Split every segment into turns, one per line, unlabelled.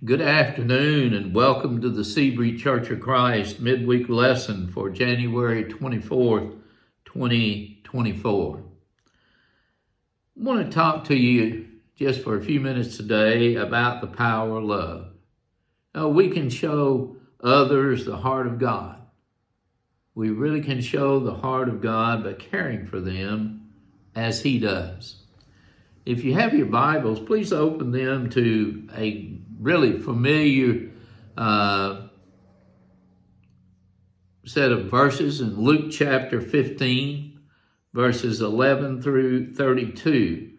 Good afternoon and welcome to the Sebree Church of Christ Midweek Lesson for January 24th, 2024. I want to talk to you just for a few minutes today about the power of love. Now, we can show others the heart of God. We really can show the heart of God by caring for them as He does. If you have your Bibles, please open them to a really familiar set of verses in Luke chapter 15, verses 11 through 32.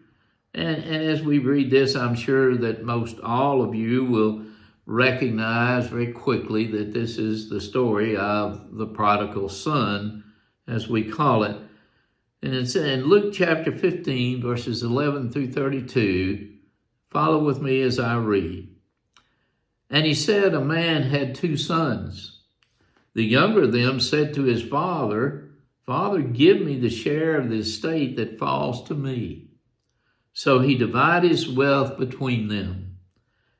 And as we read this, I'm sure that most all of you will recognize very quickly that this is the story of the prodigal son, as we call it. And it's in Luke chapter 15, verses 11 through 32. Follow with me as I read. And he said, a man had two sons. The younger of them said to his father, Father, give me the share of the estate that falls to me. So he divided his wealth between them.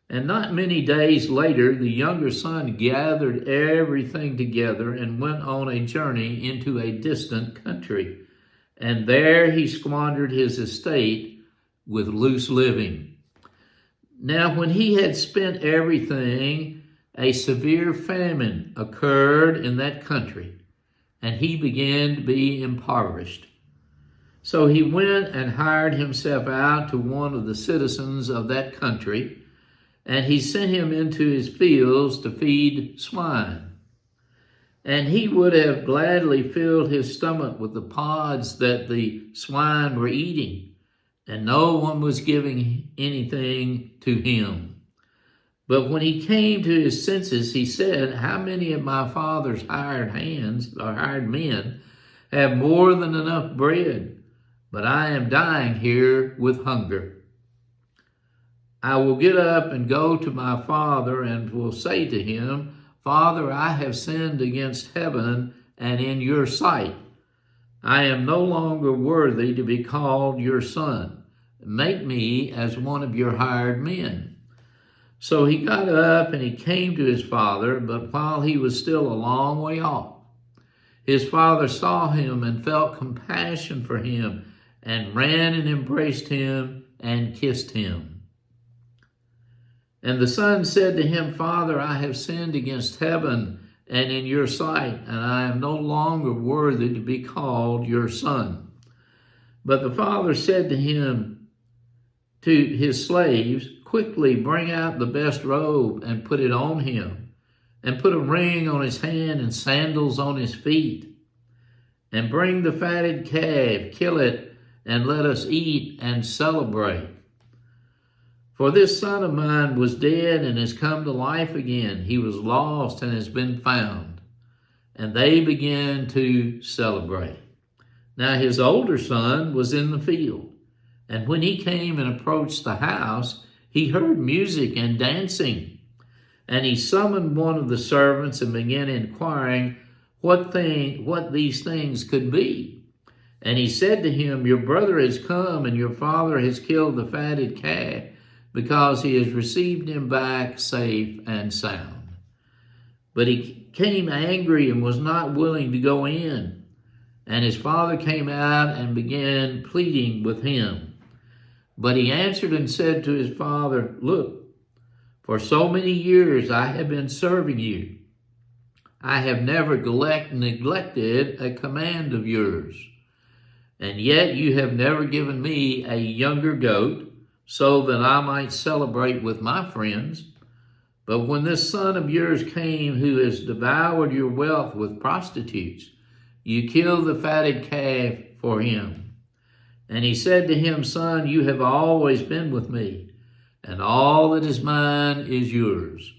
And not many days later, the younger son gathered everything together and went on a journey into a distant country. And there he squandered his estate with loose living. Now, when he had spent everything, a severe famine occurred in that country, and he began to be impoverished. So he went and hired himself out to one of the citizens of that country, and he sent him into his fields to feed swine. And he would have gladly filled his stomach with the pods that the swine were eating, and no one was giving anything to him. But when he came to his senses, he said, how many of my father's hired men have more than enough bread, but I am dying here with hunger. I will get up and go to my father and will say to him, Father, I have sinned against heaven and in your sight. I am no longer worthy to be called your son. Make me as one of your hired men. So he got up and he came to his father, but while he was still a long way off, his father saw him and felt compassion for him and ran and embraced him and kissed him. And the son said to him, Father, I have sinned against heaven and in your sight, and I am no longer worthy to be called your son. But the father said to his slaves, quickly bring out the best robe and put it on him, and put a ring on his hand and sandals on his feet. And bring the fatted calf, kill it, and let us eat and celebrate. For this son of mine was dead and has come to life again. He was lost and has been found. And they began to celebrate. Now his older son was in the field. And when he came and approached the house, he heard music and dancing. And he summoned one of the servants and began inquiring what these things could be. And he said to him, your brother has come and your father has killed the fatted calf, because he has received him back safe and sound. But he came angry and was not willing to go in. And his father came out and began pleading with him. But he answered and said to his father, look, for so many years I have been serving you. I have never neglected a command of yours. And yet you have never given me a younger goat, so that I might celebrate with my friends. But when this son of yours came who has devoured your wealth with prostitutes, you killed the fatted calf for him. And he said to him, son, you have always been with me, and all that is mine is yours.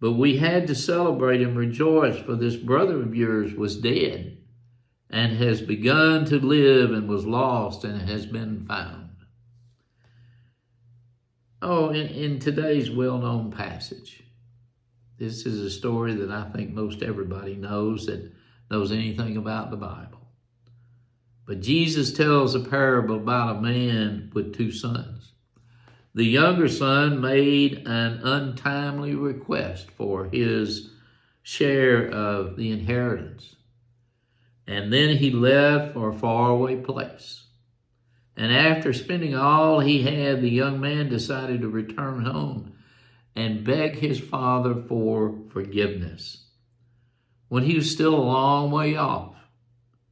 But we had to celebrate and rejoice, for this brother of yours was dead, and has begun to live, and was lost, and has been found. Oh, in today's well-known passage, this is a story that I think most everybody knows that knows anything about the Bible. But Jesus tells a parable about a man with two sons. The younger son made an untimely request for his share of the inheritance. And then he left for a faraway place. And after spending all he had, the young man decided to return home and beg his father for forgiveness. When he was still a long way off,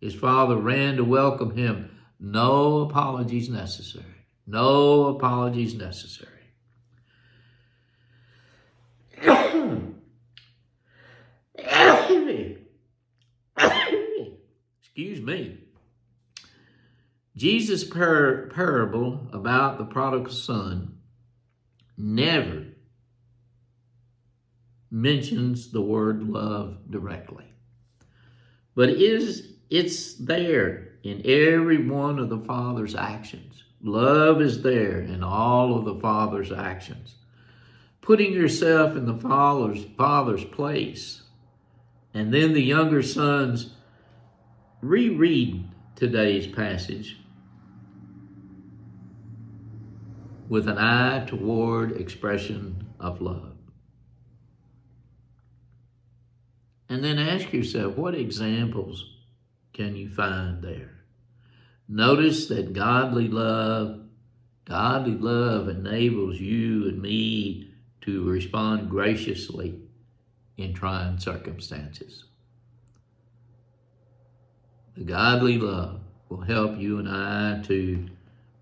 his father ran to welcome him. No apologies necessary. No apologies necessary. Excuse me. Jesus' parable about the prodigal son never mentions the word love directly. But it's there in every one of the Father's actions. Love is there in all of the Father's actions. Putting yourself in the Father's place. And then the younger sons reread today's passage with an eye toward expression of love. And then ask yourself, what examples can you find there? Notice that godly love enables you and me to respond graciously in trying circumstances. The godly love will help you and I to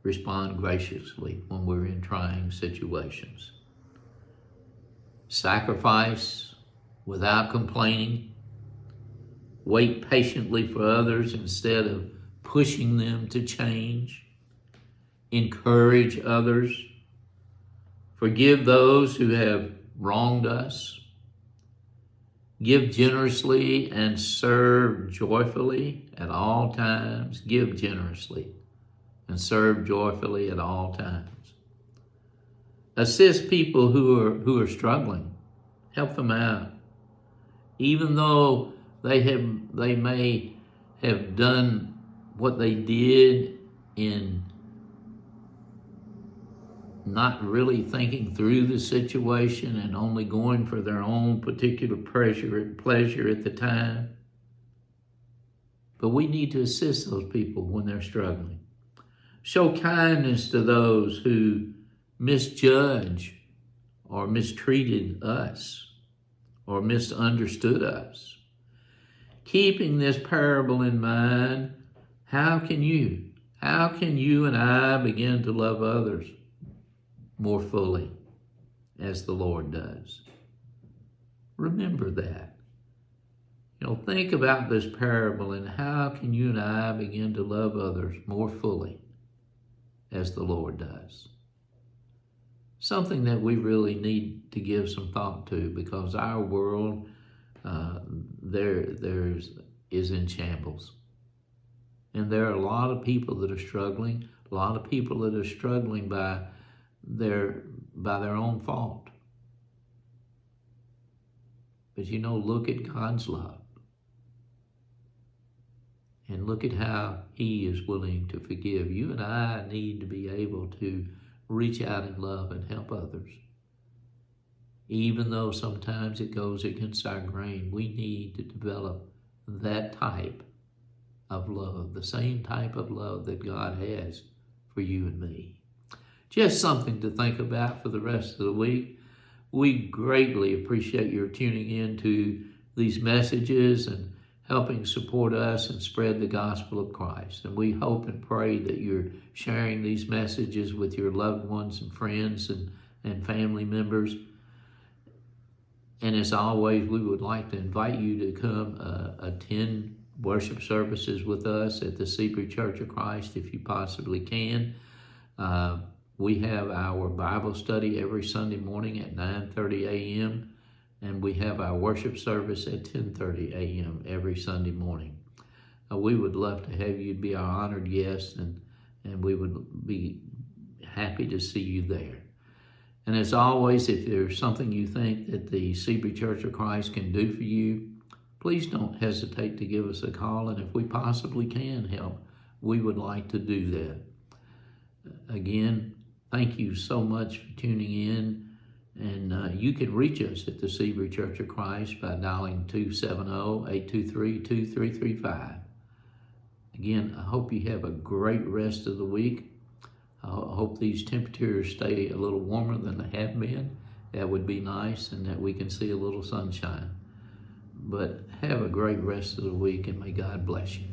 respond graciously when we're in trying situations. Sacrifice without complaining. Wait patiently for others instead of pushing them to change. Encourage others. Forgive those who have wronged us. Give generously and serve joyfully at all times. Give generously and serve joyfully at all times. Assist people who are struggling. Help them out. Even though they may have done what they did in not really thinking through the situation and only going for their own particular pleasure at the time. But we need to assist those people when they're struggling. Show kindness to those who misjudge or mistreated us or misunderstood us. Keeping this parable in mind, how can you and I begin to love others more fully as the Lord does? Remember that. Think about this parable and how can you and I begin to love others more fully as the Lord does? Something that we really need to give some thought to, because our world is in shambles. And there are a lot of people that are struggling, by their own fault. But look at God's love. And look at how He is willing to forgive. You and I need to be able to reach out in love and help others. Even though sometimes it goes against our grain, we need to develop that type of love, the same type of love that God has for you and me. Just something to think about for the rest of the week. We greatly appreciate your tuning in to these messages and helping support us and spread the gospel of Christ. And we hope and pray that you're sharing these messages with your loved ones and friends and family members. And as always, we would like to invite you to come attend worship services with us at the Sebree Church of Christ if you possibly can. We have our Bible study every Sunday morning at 9:30 a.m. and we have our worship service at 10:30 a.m. every Sunday morning. We would love to have you be our honored guest, and we would be happy to see you there. And as always, if there's something you think that the Sebree Church of Christ can do for you, please don't hesitate to give us a call, and if we possibly can help, we would like to do that. Again, Thank you so much for tuning in. And you can reach us at the Sebree Church of Christ by dialing 270-823-2335. Again, I hope you have a great rest of the week. I hope these temperatures stay a little warmer than they have been. That would be nice, and that we can see a little sunshine. But have a great rest of the week, and may God bless you.